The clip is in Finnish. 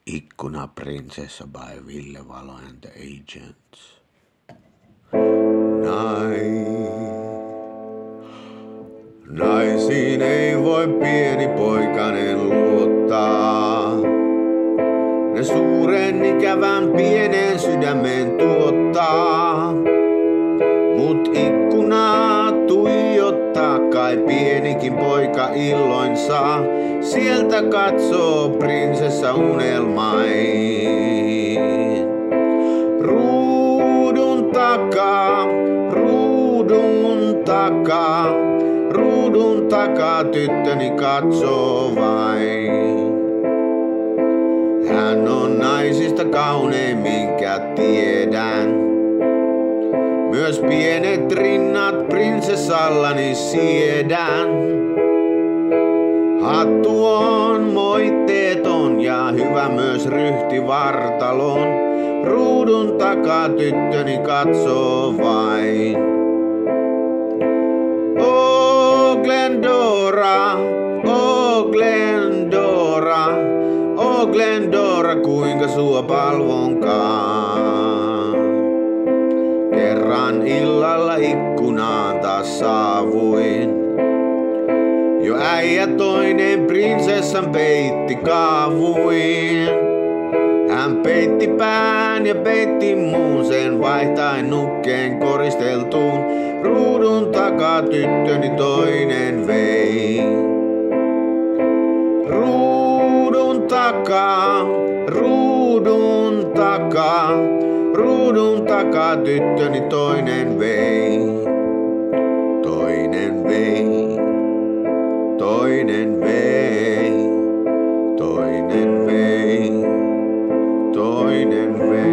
Ikkunaprinsessa by Ville Valo and the Agents. Naisiin ei voi pieni poikanen luottaa. Ne suuren ikävän pienen sydämen tuottaa. Mut ikkunaa tuijottaa kai pienikin poika illoin saa. Sieltä katsoo prinsessa unelmain. Ruudun takaa tyttöni katsoo vain. Hän on naisista kaunein, minkä tiedän. Myös pienet rinnat prinsessallani siedän. Hattu on moitteeton ja hyvä myös ryhti vartalon. Ruudun takaa tyttöni katsoo vain. Oh Glendora, oh Glendora, oh Glendora, kuinka sua palvonkaan. Kerran illalla ikkunaan taas saavuin. Jo äijä toinen prinsessan peitti kaavuin. Hän peitti pään ja peitti muun sen vaihtain nukkeen koristeltuun. Ruudun takaa tyttöni toinen vei. Ruudun takaa tyttöni toinen vei. Toinen vei. Toinen vei. Toinen vei. Toinen vei.